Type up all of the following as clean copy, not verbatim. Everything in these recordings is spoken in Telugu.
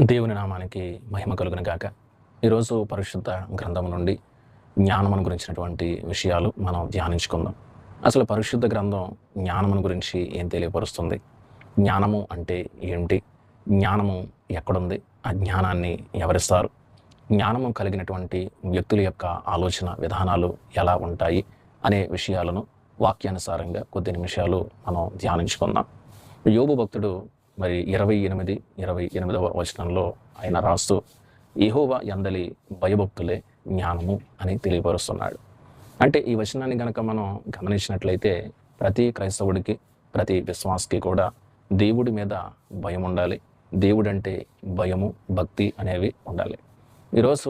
దేవుని నామానికి మహిమ కలుగును గాక. ఈరోజు పరిశుద్ధ గ్రంథం నుండి జ్ఞానమును గురించినటువంటి విషయాలు మనం ధ్యానించుకుందాం. అసలు పరిశుద్ధ గ్రంథం జ్ఞానమును గురించి ఏం తెలియపరుస్తుంది? జ్ఞానము అంటే ఏంటి? జ్ఞానము ఎక్కడుంది? ఆ జ్ఞానాన్ని ఎవరిస్తారు? జ్ఞానము కలిగినటువంటి వ్యక్తుల యొక్క ఆలోచన విధానాలు ఎలా ఉంటాయి అనే విషయాలను వాక్యానుసారంగా కొద్ది నిమిషాలు మనం ధ్యానించుకుందాం. యోబు భక్తుడు మరి 28వ వచనంలో ఆయన రాస్తూ యెహోవా యందలి భయభక్తులే జ్ఞానము అని తెలియపరుస్తున్నాడు. అంటే ఈ వచనాన్ని గనక మనం గమనించినట్లయితే ప్రతి క్రైస్తవుడికి, ప్రతి విశ్వాసకి కూడా దేవుడి మీద భయం ఉండాలి. దేవుడంటే భయము, భక్తి అనేవి ఉండాలి. ఈరోజు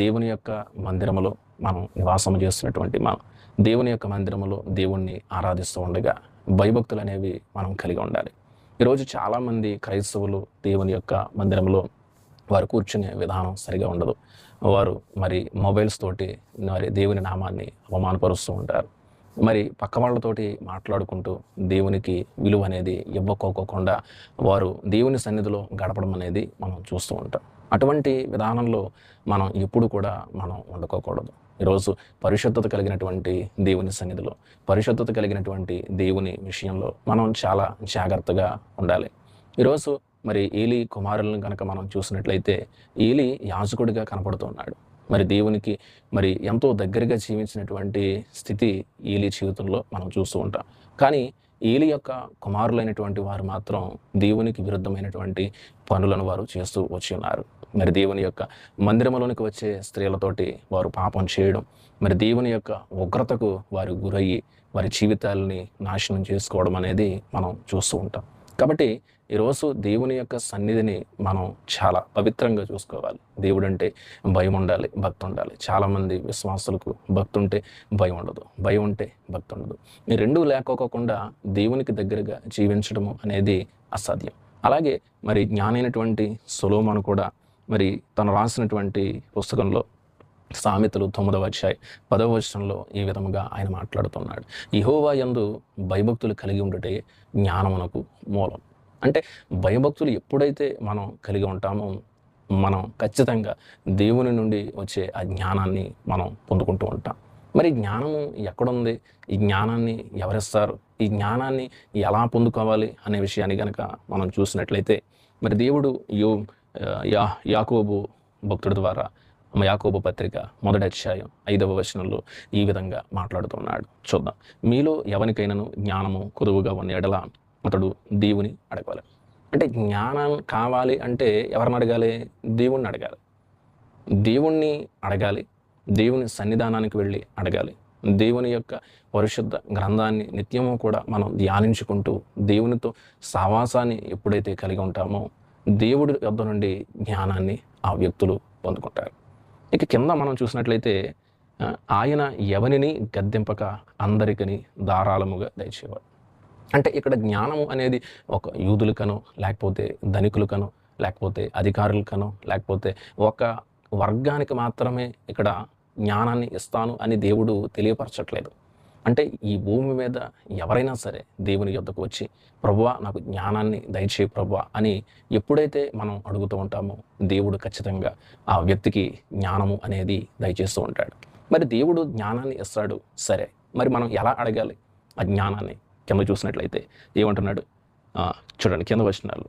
దేవుని యొక్క మందిరములో మనం నివాసం చేస్తున్నటువంటి మనం దేవుని యొక్క మందిరములో దేవుణ్ణి ఆరాధిస్తూ ఉండగా భయభక్తులు అనేవి మనం కలిగి ఉండాలి. ఈరోజు చాలామంది క్రైస్తవులు దేవుని యొక్క మందిరంలో వారు కూర్చునే విధానం సరిగా ఉండదు. వారు మరి మొబైల్స్ తోటి మరి దేవుని నామాన్ని అవమానపరుస్తూ ఉంటారు. మరి పక్క వాళ్ళతోటి మాట్లాడుకుంటూ దేవునికి విలువ అనేది ఇవ్వకోకుండా వారు దేవుని సన్నిధిలో గడపడం అనేది మనం చూస్తూ ఉంటాం. అటువంటి విధానంలో మనం ఎప్పుడు కూడా మనం వండుకోకూడదు. ఈరోజు పరిశుద్ధత కలిగినటువంటి దేవుని సన్నిధిలో, పరిశుద్ధత కలిగినటువంటి దేవుని విషయంలో మనం చాలా జాగ్రత్తగా ఉండాలి. ఈరోజు మరి ఏలీ కుమారులను కనుక మనం చూసినట్లయితే ఏలీ యాజకుడిగా కనపడుతున్నాడు. మరి దేవునికి మరి ఎంతో దగ్గరగా జీవించినటువంటి స్థితి ఏలీ జీవితంలో మనం చూస్తూ ఉంటాం. కానీ ఏలీ యొక్క కుమారులైనటువంటి వారు మాత్రం దేవునికి విరుద్ధమైనటువంటి పనులను వారు చేస్తూ వచ్చి ఉన్నారు. మరి దేవుని యొక్క మందిరంలోనికి వచ్చే స్త్రీలతోటి వారు పాపం చేయడం, మరి దేవుని యొక్క ఉగ్రతకు వారు గురయ్యి వారి జీవితాలని నాశనం చేసుకోవడం అనేది మనం చూస్తూ ఉంటాం. కాబట్టి ఈరోజు దేవుని యొక్క సన్నిధిని మనం చాలా పవిత్రంగా చూసుకోవాలి. దేవుడు అంటే భయం ఉండాలి, భక్తి ఉండాలి. చాలామంది విశ్వాసులకు భక్తి ఉంటే భయం ఉండదు, భయం ఉంటే భక్తి ఉండదు. ఈ రెండూ లేకోకుండా దేవునికి దగ్గరగా జీవించడము అనేది అసాధ్యం. అలాగే మరి జ్ఞానైనటువంటి సొలొమోను కూడా మరి తను రాసినటువంటి పుస్తకంలో సామెతలు 9వ అధ్యాయం 10వ వచనంలో ఈ విధముగా ఆయన మాట్లాడుతున్నాడు. యెహోవా యందు భయభక్తులు కలిగి ఉండుటే జ్ఞానమునకు మూలం. అంటే భయభక్తులు ఎప్పుడైతే మనం కలిగి ఉంటామో మనం ఖచ్చితంగా దేవుని నుండి వచ్చే ఆ జ్ఞానాన్ని మనం పొందుకుంటూ ఉంటాం. మరి జ్ఞానము ఎక్కడుంది? ఈ జ్ఞానాన్ని ఎవరిస్తారు? ఈ జ్ఞానాన్ని ఎలా పొందుకోవాలి అనే విషయాన్ని కనుక మనం చూసినట్లయితే మరి దేవుడు యాకోబు భక్తుడి ద్వారా యాకోబు పత్రిక 1వ అధ్యాయం 5వ వచనంలో ఈ విధంగా మాట్లాడుతున్నాడు. చూద్దాం. మీలో ఎవరికైనాను జ్ఞానము కొదువుగా ఉన్న ఎడల అతడు దేవుని అడగాలి. అంటే జ్ఞానం కావాలి అంటే ఎవరిని అడగాలి? దేవుణ్ణి అడగాలి. దేవుణ్ణి అడగాలి. దేవుని సన్నిధానానికి వెళ్ళి అడగాలి. దేవుని యొక్క పరిశుద్ధ గ్రంథాన్ని నిత్యము కూడా మనం ధ్యానించుకుంటూ దేవునితో సావాసాన్ని ఎప్పుడైతే కలిగి ఉంటామో దేవుడి యొద్ద నుండి జ్ఞానాన్ని ఆ వ్యక్తులు పొందుకుంటారు. ఇక కింద మనం చూసినట్లయితే ఆయన ఎవరిని గద్దింపక అందరికీ ధారాళముగా దయచేవాడు. అంటే ఇక్కడ జ్ఞానము అనేది ఒక యూదులకనో, లేకపోతే ధనికులకనో, లేకపోతే అధికారులకనో, లేకపోతే ఒక వర్గానికి మాత్రమే ఇక్కడ జ్ఞానాన్ని ఇస్తాను అని దేవుడు తెలియపరచట్లేదు. అంటే ఈ భూమి మీద ఎవరైనా సరే దేవుని యొద్దకు వచ్చి ప్రభువా నాకు జ్ఞానాన్ని దయచేయి ప్రభువా అని ఎప్పుడైతే మనం అడుగుతూ ఉంటామో దేవుడు ఖచ్చితంగా ఆ వ్యక్తికి జ్ఞానము అనేది దయచేస్తూ ఉంటాడు. మరి దేవుడు జ్ఞానాన్ని ఇస్తాడు, సరే మరి మనం ఎలా అడగాలి ఆ జ్ఞానాన్ని? కింద చూసినట్లయితే ఏమంటున్నాడు చూడండి, కింద వచనాలు.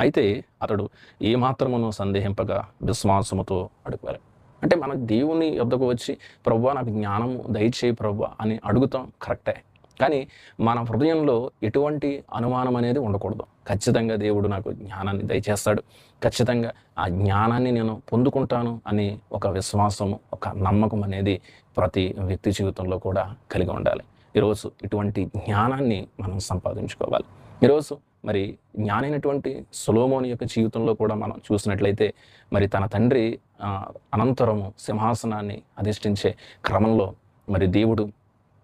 అయితే అతడు ఏమాత్రమును సందేహింపగా విశ్వాసముతో అడగాలి. అంటే మన దేవుని యొద్దకు వచ్చి ప్రభువా నాకు జ్ఞానము దయచేయి ప్రభువా అని అడుగుతాం, కరెక్టే. కానీ మన హృదయంలో ఎటువంటి అనుమానం అనేది ఉండకూడదు. ఖచ్చితంగా దేవుడు నాకు జ్ఞానాన్ని దయచేస్తాడు, ఖచ్చితంగా ఆ జ్ఞానాన్ని నేను పొందుకుంటాను అని ఒక విశ్వాసము, ఒక నమ్మకం అనేది ప్రతి వ్యక్తి జీవితంలో కూడా కలిగి ఉండాలి. ఈరోజు ఇటువంటి జ్ఞానాన్ని మనం సంపాదించుకోవాలి. ఈరోజు మరి జ్ఞానైనటువంటి సొలొమోను యొక్క జీవితంలో కూడా మనం చూసినట్లయితే మరి తన తండ్రి అనంతరము సింహాసనాన్ని అధిష్ఠించే క్రమంలో మరి దేవుడు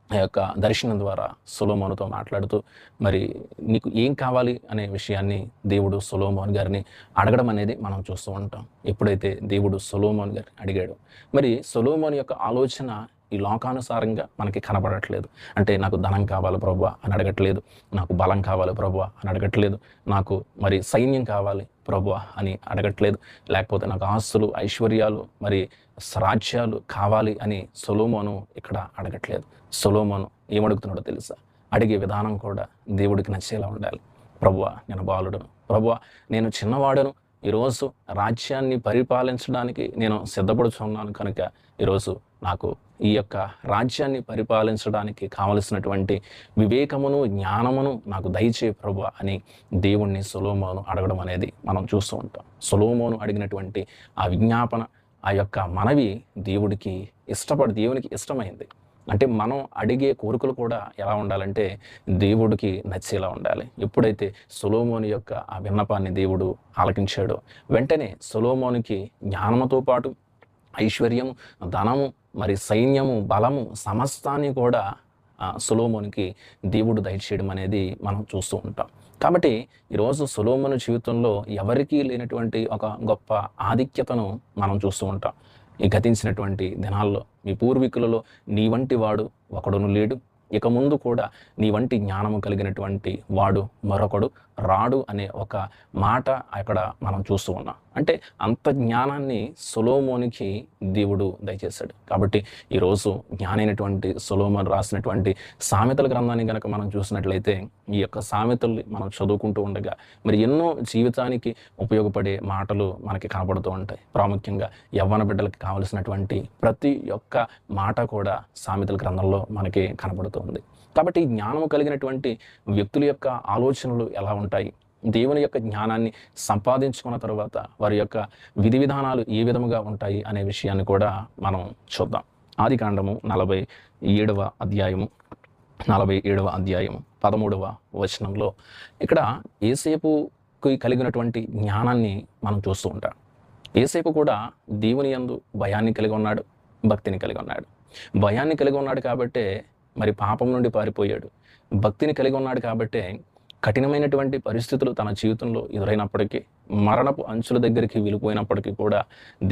ఆ యొక్క దర్శనం ద్వారా సొలొమోనుతో మాట్లాడుతూ మరి నీకు ఏం కావాలి అనే విషయాన్ని దేవుడు సొలొమోను గారిని అడగడం అనేది మనం చూస్తూ ఉంటాం. ఎప్పుడైతే దేవుడు సొలొమోను గారిని అడిగాడు, మరి సొలొమోను యొక్క ఆలోచన ఈ లోకానుసారంగా మనకి కనబడట్లేదు. అంటే నాకు ధనం కావాలి ప్రభువా అని అడగట్లేదు, నాకు బలం కావాలి ప్రభువా అని అడగట్లేదు, నాకు మరి సైన్యం కావాలి ప్రభువా అని అడగట్లేదు, లేకపోతే నాకు ఆస్తులు ఐశ్వర్యాలు మరి రాజ్యాలు కావాలి అని సొలొమోను ఇక్కడ అడగట్లేదు. సొలొమోను ఏమడుగుతున్నాడో తెలుసా? అడిగే విధానం కూడా దేవుడికి నచ్చేలా ఉండాలి. ప్రభువా నేను బాలుడును, ప్రభువా నేను చిన్నవాడును, ఈరోజు రాజ్యాన్ని పరిపాలించడానికి నేను సిద్ధపడుచున్నాను కనుక ఈరోజు నాకు ఈ యొక్క రాజ్యాన్ని పరిపాలించడానికి కావలసినటువంటి వివేకమును జ్ఞానమును నాకు దయచే ప్రభువా అని దేవుణ్ణి సొలొమోను అడగడం అనేది మనం చూస్తూ ఉంటాం. సొలొమోను అడిగినటువంటి ఆ విజ్ఞాపన, ఆ యొక్క మనవి దేవునికి ఇష్టమైంది. అంటే మనం అడిగే కోరికలు కూడా ఎలా ఉండాలంటే దేవుడికి నచ్చేలా ఉండాలి. ఎప్పుడైతే సొలొమోను యొక్క ఆ విన్నపాన్ని దేవుడు ఆలకించాడో వెంటనే సొలొమోనుకి జ్ఞానముతో పాటు ఐశ్వర్యము, ధనము, మరి సైన్యము, బలము సమస్తాన్ని కూడా సొలొమోనుకి దేవుడు దయచేయడం అనేది మనం చూస్తూ ఉంటాం. కాబట్టి ఈరోజు సొలొమోను జీవితంలో ఎవరికీ లేనటువంటి ఒక గొప్ప ఆధిక్యతను మనం చూస్తూ ఉంటాం. ఈ గతించినటువంటి దినాల్లో మీ పూర్వీకులలో నీ వంటి వాడు ఒకడును లేడు, ఇక ముందు కూడా నీ వంటి జ్ఞానము కలిగినటువంటి వాడు మరొకడు రాడు అనే ఒక మాట అక్కడ మనం చూస్తూ ఉన్నాం. అంటే అంత జ్ఞానాన్ని సొలొమోనుకి దేవుడు దయచేశాడు. కాబట్టి ఈరోజు జ్ఞానైనటువంటి సొలొమోను రాసినటువంటి సామెతల గ్రంథాన్ని కనుక మనం చూసినట్లయితే ఈ యొక్క సామెతల్ని మనం చదువుకుంటూ ఉండగా మరి ఎన్నో జీవితానికి ఉపయోగపడే మాటలు మనకి కనపడుతూ ఉంటాయి. ప్రాముఖ్యంగా యవ్వన బిడ్డలకి కావలసినటువంటి ప్రతి ఒక్క మాట కూడా సామెతల గ్రంథంలో మనకి కనపడుతుంది. కాబట్టి జ్ఞానము కలిగినటువంటి వ్యక్తుల యొక్క ఆలోచనలు ఎలా ఉంటాయి, దేవుని యొక్క జ్ఞానాన్ని సంపాదించుకున్న తర్వాత వారి యొక్క విధి విధానాలు ఏ విధముగా ఉంటాయి అనే విషయాన్ని కూడా మనం చూద్దాం. ఆదికాండము 47వ అధ్యాయము 13వ వచనంలో ఇక్కడ యోసేపుకి కలిగినటువంటి జ్ఞానాన్ని మనం చూస్తూ ఉంటాం. యోసేపు కూడా దేవుని యందు భయాన్ని కలిగి ఉన్నాడు, భక్తిని కలిగి ఉన్నాడు. భయాన్ని కలిగి ఉన్నాడు కాబట్టే మరి పాపం నుండి పారిపోయాడు. భక్తిని కలిగి ఉన్నాడు కాబట్టే కఠినమైనటువంటి పరిస్థితులు తన జీవితంలో ఎదురైనప్పటికీ, మరణపు అంచుల దగ్గరికి వెళ్ళిపోయినప్పటికీ కూడా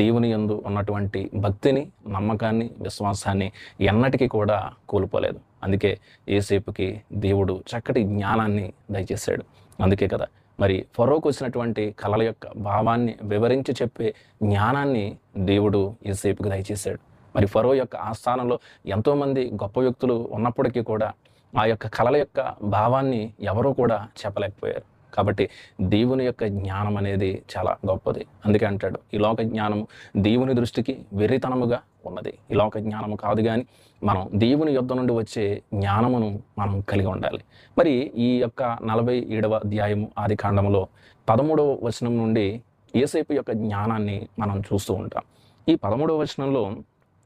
దేవుని యందు ఉన్నటువంటి భక్తిని, నమ్మకాన్ని, విశ్వాసాన్ని ఎన్నటికీ కూడా కోల్పోలేదు. అందుకే యోసేపుకి దేవుడు చక్కటి జ్ఞానాన్ని దయచేశాడు. అందుకే కదా మరి ఫరోకు వచ్చినటువంటి కలల యొక్క భావాన్ని వివరించి చెప్పే జ్ఞానాన్ని దేవుడు యోసేపుకి దయచేశాడు. మరి ఫరో యొక్క ఆస్థానంలో ఎంతోమంది గొప్ప వ్యక్తులు ఉన్నప్పటికీ కూడా ఆ యొక్క కళల యొక్క భావాన్ని ఎవరూ కూడా చెప్పలేకపోయారు. కాబట్టి దేవుని యొక్క జ్ఞానం అనేది చాలా గొప్పది. అందుకే అంటాడు, ఈ లోక జ్ఞానము దేవుని దృష్టికి వెర్రితనముగా ఉన్నది. ఈ లోక జ్ఞానము కాదు కానీ మనం దేవుని యొద్ద నుండి వచ్చే జ్ఞానమును మనం కలిగి ఉండాలి. మరి ఈ యొక్క 47వ అధ్యాయము ఆదికాండములో 13వ వచనం నుండి యోసేపు యొక్క జ్ఞానాన్ని మనం చూస్తూ ఉంటాం. ఈ 13వ వచనంలో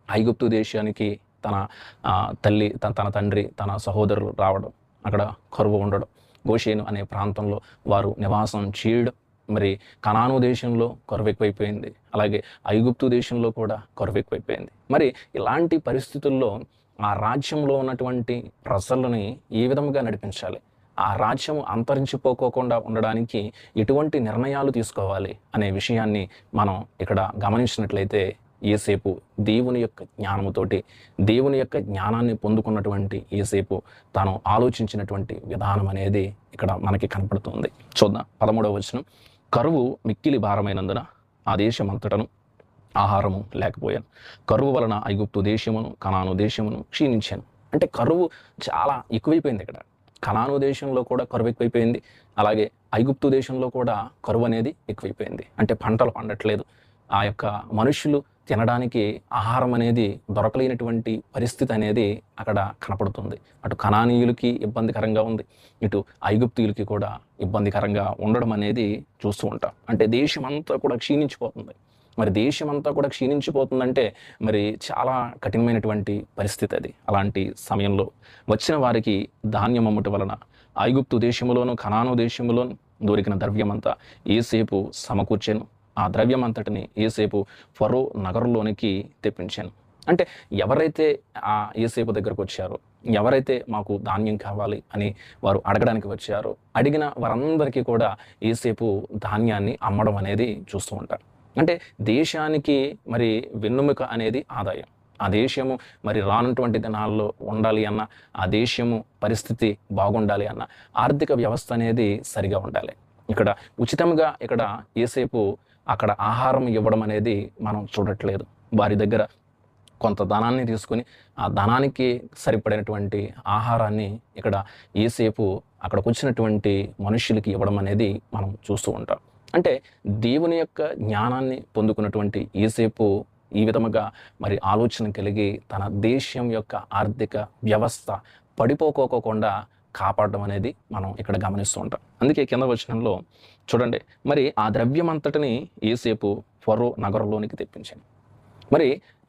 ఐగుప్తు దేశానికి తన తండ్రి, తన సహోదరులు రావడం, అక్కడ కరువు ఉండడం, గోషేను అనే ప్రాంతంలో వారు నివాసం చేయడం, మరి కనాను దేశంలో కరువు ఎక్కువైపోయింది, అలాగే ఐగుప్తు దేశంలో కూడా కరువు ఎక్కువైపోయింది. మరి ఇలాంటి పరిస్థితుల్లో ఆ రాజ్యంలో ఉన్నటువంటి ప్రజలని ఏ విధముగా నడిపించాలి, ఆ రాజ్యం అంతరించిపోకోకుండా ఉండడానికి ఎటువంటి నిర్ణయాలు తీసుకోవాలి అనే విషయాన్ని మనం ఇక్కడ గమనించినట్లయితే యోసేపు దేవుని యొక్క జ్ఞానముతోటి, దేవుని యొక్క జ్ఞానాన్ని పొందుకున్నటువంటి యోసేపు తాను ఆలోచించినటువంటి విధానం అనేది ఇక్కడ మనకి కనపడుతుంది. చూద్దాం 13వ వచనం. కరువు మిక్కిలి భారమైనందున ఆ దేశమంతటను ఆహారము లేకపోయాను. కరువు వలన ఐగుప్తు దేశమును, కనాను దేశమును క్షీణించాను. అంటే కరువు చాలా ఎక్కువైపోయింది. ఇక్కడ కనాను దేశంలో కూడా కరువు ఎక్కువైపోయింది, అలాగే ఐగుప్తు దేశంలో కూడా కరువు అనేది ఎక్కువైపోయింది. అంటే పంటలు పండట్లేదు, ఆ యొక్క మనుషులు తినడానికి ఆహారం అనేది దొరకలేనటువంటి పరిస్థితి అనేది అక్కడ కనపడుతుంది. అటు కనానీయులకి ఇబ్బందికరంగా ఉంది, ఇటు ఐగుప్తీయులకి కూడా ఇబ్బందికరంగా ఉండడం అనేది చూస్తూ ఉంటాం. అంటే దేశమంతా కూడా క్షీణించిపోతుంది. మరి దేశమంతా కూడా క్షీణించిపోతుందంటే మరి చాలా కఠినమైనటువంటి పరిస్థితి అది. అలాంటి సమయంలో వచ్చిన వారికి ధాన్యం అమ్ముట వలన ఐగుప్తు దేశములోను, కనాను దేశములోను దొరికిన ద్రవ్యమంతా యోసేపు సమకూర్చెను. ఆ ద్రవ్యం అంతటిని యోసేపు ఫరో నగరంలోనికి తెప్పించాను. అంటే ఎవరైతే ఆ యోసేపు దగ్గరకు వచ్చారో, ఎవరైతే మాకు ధాన్యం కావాలి అని వారు అడగడానికి వచ్చారో, అడిగిన వారందరికీ కూడా యోసేపు ధాన్యాన్ని అమ్మడం అనేది చూస్తూ ఉంటారు. అంటే దేశానికి మరి వెన్నుముక అనేది ఆదాయం. ఆ దేశము మరి రానటువంటి దినాల్లో ఉండాలి అన్న, ఆ దేశము పరిస్థితి బాగుండాలి అన్న ఆర్థిక వ్యవస్థ అనేది సరిగా ఉండాలి. ఇక్కడ ఉచితంగా ఇక్కడ యేసేపు అక్కడ ఆహారం ఇవ్వడం అనేది మనం చూడట్లేదు. వారి దగ్గర కొంత ధనాన్ని తీసుకొని ఆ ధనానికి సరిపడినటువంటి ఆహారాన్ని ఇక్కడ యేసేపు అక్కడికి వచ్చినటువంటి మనుష్యులకి ఇవ్వడం అనేది మనం చూస్తూ ఉంటాం. అంటే దేవుని యొక్క జ్ఞానాన్ని పొందుకున్నటువంటి యేసేపు ఈ విధముగా మరి ఆలోచన కలిగి తన దేశం యొక్క ఆర్థిక వ్యవస్థ పడిపోకోకుండా కాపాడడం అనేది మనం ఇక్కడ గమనిస్తూ ఉంటాం. అందుకే కింద వచనంలో చూడండి, మరి ఆ ద్రవ్యం అంతటిని యేసేపు ఫరో నగరంలోనికి తెప్పించాను. మరి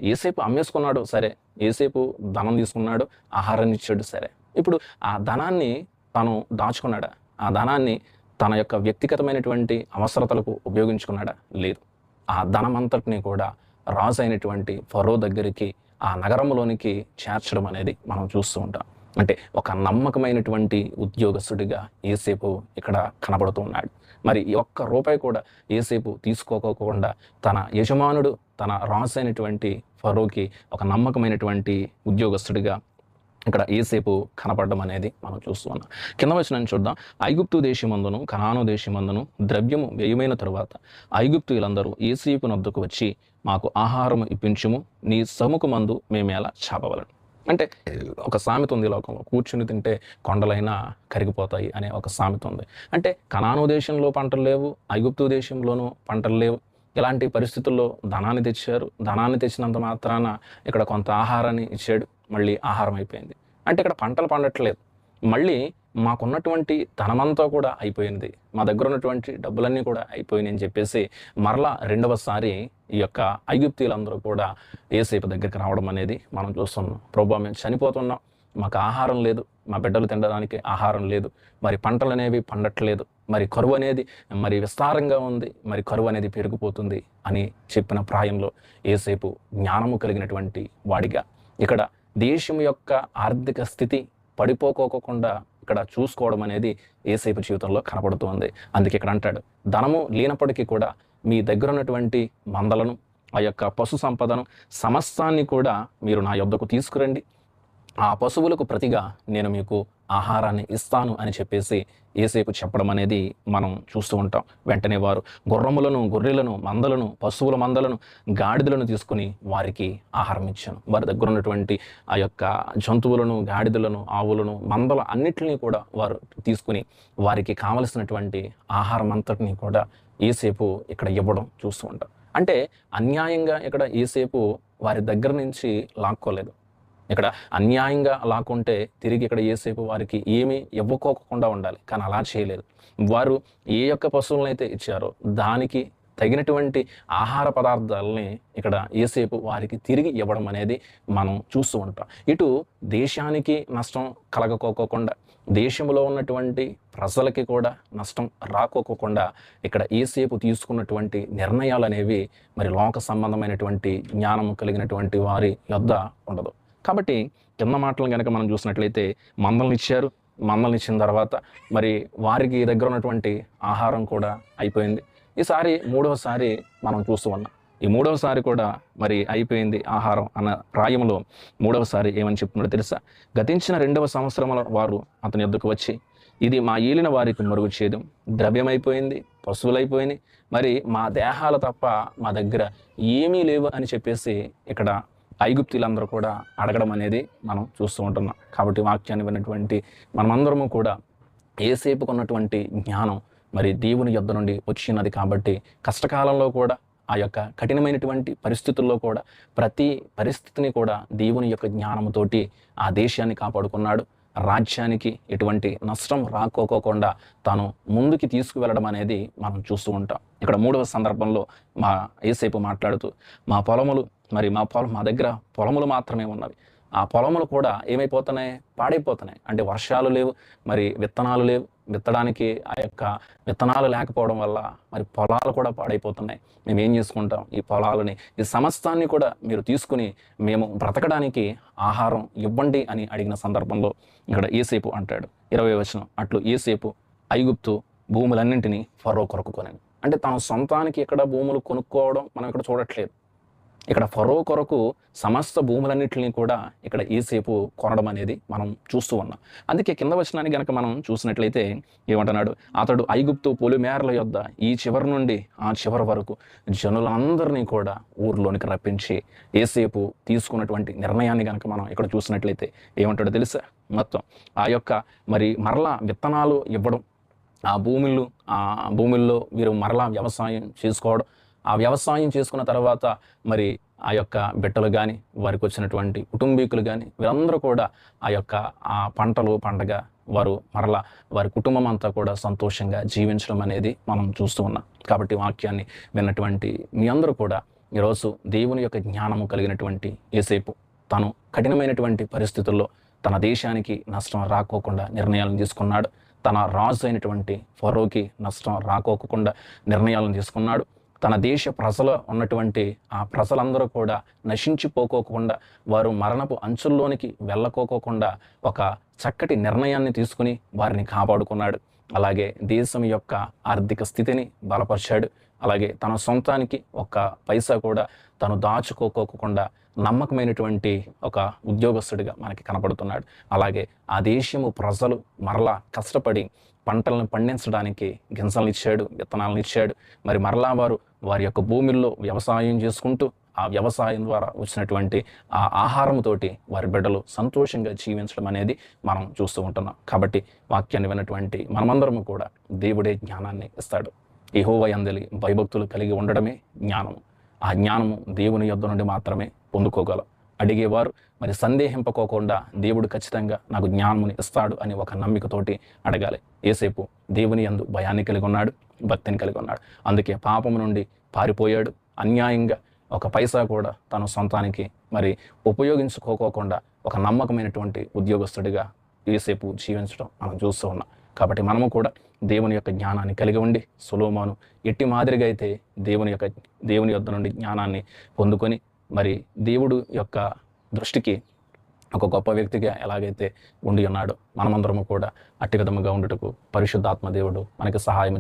యేసేపు అమ్మేసుకున్నాడు సరే, యేసేపు ధనం తీసుకున్నాడు, ఆహారాన్ని ఇచ్చాడు సరే. ఇప్పుడు ఆ ధనాన్ని తను దాచుకున్నాడా? ఆ ధనాన్ని తన యొక్క వ్యక్తిగతమైనటువంటి అవసరతలకు ఉపయోగించుకున్నాడా? లేదు. ఆ ధనం అంతటిని కూడా రాజు అయినటువంటి ఫరో దగ్గరికి ఆ నగరంలోనికి చేర్చడం అనేది మనం చూస్తూ ఉంటాం. అంటే ఒక నమ్మకమైనటువంటి ఉద్యోగస్తుడిగా యేసేపు ఇక్కడ కనబడుతూ ఉన్నాడు. మరి ఈ ఒక్క రూపాయి కూడా యేసేపు తీసుకోకుండా తన యజమానుడు, తన రాజు అయినటువంటి ఫరోకి ఒక నమ్మకమైనటువంటి ఉద్యోగస్తుడిగా ఇక్కడ యేసేపు కనపడడం అనేది మనం చూస్తూ ఉన్నాం. కింద వచనాన్ని చూద్దాం. ఐగుప్తు దేశమందును కనాను దేశమందును ద్రవ్యము వ్యయమైన తరువాత ఐగుప్తులందరూ యేసేపు నొద్దకు వచ్చి, మాకు ఆహారము ఇప్పించుము, నీ సముఖమందు మేమేలా చాపవలను. అంటే ఒక సామెత ఉంది లోకంలో, కూర్చుని తింటే కొండలైనా కరిగిపోతాయి అనే ఒక సామెత ఉంది. అంటే కనాను దేశంలో పంటలు లేవు, ఐగుప్తు దేశంలోనూ పంటలు లేవు. ఇలాంటి పరిస్థితుల్లో ధనాన్ని తెచ్చారు. ధనాన్ని తెచ్చినంత మాత్రాన ఇక్కడ కొంత ఆహారాన్ని ఇచ్చాడు, మళ్ళీ ఆహారం అయిపోయింది. అంటే ఇక్కడ పంటలు పండట్లేదు, మళ్ళీ మాకున్నటువంటి ధనమంతా కూడా అయిపోయింది, మా దగ్గర ఉన్నటువంటి డబ్బులన్నీ కూడా అయిపోయినాయి అని చెప్పేసి మరలా రెండవసారి ఈ యొక్క ఐగుప్తీయులందరూ కూడా యేసేపు దగ్గరికి రావడం అనేది మనం చూస్తున్నాం. ప్రభువా, మేము చనిపోతున్నాం, మాకు ఆహారం లేదు, మా బిడ్డలు తినడానికి ఆహారం లేదు, మరి పంటలు అనేవి పండట్లేదు, మరి కరువు అనేది మరి విస్తారంగా ఉంది, మరి కరువు అనేది పెరిగిపోతుంది అని చెప్పిన ప్రాయంలో యేసేపు జ్ఞానము కలిగినటువంటి వాడిగా ఇక్కడ దేశం యొక్క ఆర్థిక స్థితి పడిపోకోకుండా ఇక్కడ చూసుకోవడం అనేది యేసేపు జీవితంలో కనపడుతుంది. అందుకే ఇక్కడ అంటాడు, ధనము లేనప్పటికీ కూడా మీ దగ్గర ఉన్నటువంటి మందలను, ఆ యొక్క పశు సంపదను సమస్తాన్ని కూడా మీరు నా యొద్దకు తీసుకురండి, ఆ పశువులకు ప్రతిగా నేను మీకు ఆహారాన్ని ఇస్తాను అని చెప్పేసి యేసేపు చెప్పడం అనేది మనం చూస్తూ ఉంటాం. వెంటనే వారు గుర్రములను, గొర్రెలను, మందలను, పశువుల మందలను, గాడిదలను తీసుకుని వారికి ఆహారం ఇచ్చాను. వారి దగ్గర ఉన్నటువంటి ఆ యొక్క జంతువులను, గాడిదలను, ఆవులను, మందల అన్నిటినీ కూడా వారు తీసుకుని వారికి కావలసినటువంటి ఆహారం అంతటినీ కూడా యేసేపు ఇక్కడ ఇవ్వడం చూస్తూ ఉంటాం. అంటే అన్యాయంగా ఇక్కడ యేసేపు వారి దగ్గర నుంచి లాక్కోలేదు. ఇక్కడ అన్యాయంగా లాక్కుంటే తిరిగి ఇక్కడ యేసేపు వారికి ఏమీ ఇవ్వకోకుండా ఉండాలి, కానీ అలా చేయలేదు. వారు ఏ యొక్క పశువులను అయితే ఇచ్చారో దానికి తగినటువంటి ఆహార పదార్థాలని ఇక్కడ యేసేపు వారికి తిరిగి ఇవ్వడం అనేది మనం చూస్తూ ఉంటాం. ఇటు దేశానికి నష్టం కలగకోకుండా, దేశంలో ఉన్నటువంటి ప్రజలకి కూడా నష్టం రాకోకుండా ఇక్కడ యేసేపు తీసుకున్నటువంటి నిర్ణయాలు అనేవి మరి లోక సంబంధమైనటువంటి జ్ఞానము కలిగినటువంటి వారి యొద్ద ఉండదు. కాబట్టి కింద మాటలు కనుక మనం చూసినట్లయితే మందలను ఇచ్చారు, మందలను ఇచ్చిన తర్వాత మరి వారికి దగ్గర ఉన్నటువంటి ఆహారం కూడా అయిపోయింది. ఈసారి మూడవసారి మనం చూస్తూ ఉన్నాం. ఈ మూడవసారి కూడా మరి అయిపోయింది ఆహారం అన్న ప్రాయంలో మూడవసారి ఏమని చెప్తున్నాడో తెలుసా? గతించిన 2వ సంవత్సరముల వారు అతని యొద్దకు వచ్చి, ఇది మా ఏలిన వారికి మరుగు చేయడం, ద్రవ్యం అయిపోయింది, పశువులు అయిపోయినాయి, మరి మా దేహాలు తప్ప మా దగ్గర ఏమీ లేవు అని చెప్పేసి ఇక్కడ ఐగుప్తులందరూ కూడా అడగడం అనేది మనం చూస్తూ ఉంటున్నాం. కాబట్టి వాక్యాన్ని విన్నటువంటి మనమందరము కూడా యేసేపుకున్నటువంటి జ్ఞానం మరి దేవుని యొద్ద నుండి వచ్చినది కాబట్టి కష్టకాలంలో కూడా, ఆ యొక్క కఠినమైనటువంటి పరిస్థితుల్లో కూడా ప్రతి పరిస్థితిని కూడా దేవుని యొక్క జ్ఞానంతోటి ఆ దేశాన్ని కాపాడుకున్నాడు. రాజ్యానికి ఎటువంటి నష్టం రాకోకుండా తాను ముందుకి తీసుకువెళ్ళడం అనేది మనం చూస్తూ ఉంటాం. ఇక్కడ 3వ సందర్భంలో మా యేసేపు మాట్లాడుతూ, మా పొలములు మరి మా దగ్గర పొలములు మాత్రమే ఉన్నవి, ఆ పొలములు కూడా ఏమైపోతున్నాయి? పాడైపోతున్నాయి. అంటే వర్షాలు లేవు, మరి విత్తనాలు లేవు, విత్తడానికి ఆ యొక్క విత్తనాలు లేకపోవడం వల్ల మరి పొలాలు కూడా పాడైపోతున్నాయి. మేము ఏం చేసుకుంటాం? ఈ పొలాలని, ఈ సమస్తాన్ని కూడా మీరు తీసుకుని మేము బ్రతకడానికి ఆహారం ఇవ్వండి అని అడిగిన సందర్భంలో ఇక్కడ యేసేపు అంటాడు, 20వ వచనం, అట్లు యేసేపు ఐగుప్తు భూములన్నింటినీ ఫరో కొరకు కొనెను. అంటే తన సొంతానికి ఇక్కడ భూములు కొనుక్కోవడం మనం ఇక్కడ చూడట్లేదు. ఇక్కడ ఫరో కొరకు సమస్త భూములన్నిటిని కూడా ఇక్కడ యోసేపు కొనడం అనేది మనం చూస్తూ ఉన్నాం. అందుకే కింద వచనాన్ని గనక మనం చూసినట్లయితే ఏమంటున్నాడు, అతడు ఐగుప్తు పొలిమేరల యొద్ద ఈ చివరి నుండి ఆ చివరి వరకు జనులందరినీ కూడా ఊర్లోనికి రప్పించి యోసేపు తీసుకున్నటువంటి నిర్ణయాన్ని గనక మనం ఇక్కడ చూసినట్లయితే ఏమంటాడో తెలుసా, మొత్తం ఆ యొక్క మరి మరలా విత్తనాలు ఇవ్వడం, ఆ భూముల్లో వీరు మరలా వ్యవసాయం చేసుకోవడం, ఆ వ్యవసాయం చేసుకున్న తర్వాత మరి ఆ యొక్క బిడ్డలు కానీ వారికి వచ్చినటువంటి కుటుంబీకులు కానీ వీరందరూ కూడా ఆ యొక్క ఆ పంటలు పండగ వారు మరలా వారి కుటుంబం అంతా కూడా సంతోషంగా జీవించడం అనేది మనం చూస్తూ ఉన్నాం. కాబట్టి వాక్యాన్ని విన్నటువంటి మీ అందరూ కూడా ఈరోజు దేవుని యొక్క జ్ఞానము కలిగినటువంటి యోసేపు తను కఠినమైనటువంటి పరిస్థితుల్లో తన దేశానికి నష్టం రాకోకుండా నిర్ణయాలను తీసుకున్నాడు. తన రాజు అయినటువంటి ఫరోకి నష్టం రాకోకుండా నిర్ణయాలను తీసుకున్నాడు. తన దేశ ప్రజలు ఉన్నటువంటి ఆ ప్రజలందరూ కూడా నశించిపోకోకుండా, వారు మరణపు అంచుల్లోనికి వెళ్ళకోకుండా ఒక చక్కటి నిర్ణయాన్ని తీసుకుని వారిని కాపాడుకున్నాడు. అలాగే దేశం యొక్క ఆర్థిక స్థితిని బలపరిచాడు. అలాగే తన సొంతానికి ఒక్క పైసా కూడా తను దాచుకోకోకుండా నమ్మకమైనటువంటి ఒక ఉద్యోగస్తుడిగా మనకి కనపడుతున్నాడు. అలాగే ఆ దేశము ప్రజలు మరలా కష్టపడి పంటలను పండించడానికి గింజలను ఇచ్చాడు, విత్తనాలను ఇచ్చాడు. మరి మరలా వారి యొక్క భూమిల్లో వ్యవసాయం చేసుకుంటూ ఆ వ్యవసాయం ద్వారా వచ్చినటువంటి ఆ ఆహారంతోటి వారి బిడ్డలు సంతోషంగా జీవించడం అనేది మనం చూస్తూ ఉంటున్నాం. కాబట్టి వాక్యాన్ని విన్నటువంటి మనమందరము కూడా దేవుడే జ్ఞానాన్ని ఇస్తాడు. యెహోవా యందలి భయభక్తులు కలిగి ఉండడమే జ్ఞానము. ఆ జ్ఞానము దేవుని యొద్ద నుండి మాత్రమే పొందుకోగలం. అడిగేవారు మరి సందేహింపకోకుండా దేవుడు ఖచ్చితంగా నాకు జ్ఞానముని ఇస్తాడు అని ఒక నమ్మికతోటి అడగాలి. యోసేపు దేవుని యందు భయాన్ని కలిగి ఉన్నాడు, భక్తిని కలిగి ఉన్నాడు. అందుకే పాపము నుండి పారిపోయాడు. అన్యాయంగా ఒక పైసా కూడా తన సొంతానికి మరి ఉపయోగించుకోకుండా ఒక నమ్మకమైనటువంటి ఉద్యోగస్తుడిగా యోసేపు జీవించడం మనం చూస్తూ ఉన్నాం. కాబట్టి మనము కూడా దేవుని యొక్క జ్ఞానాన్ని కలిగి ఉండి సొలొమోను ఎట్టి మాదిరిగా అయితే దేవుని యొద్ద నుండి జ్ఞానాన్ని పొందుకొని మరి దేవుడు యొక్క దృష్టికి ఒక గొప్ప వ్యక్తిగా ఎలాగైతే ఉండి ఉన్నాడో మనమందరము కూడా అట్టి విధముగా ఉండుటకు పరిశుద్ధాత్మ దేవుడు మనకి సహాయం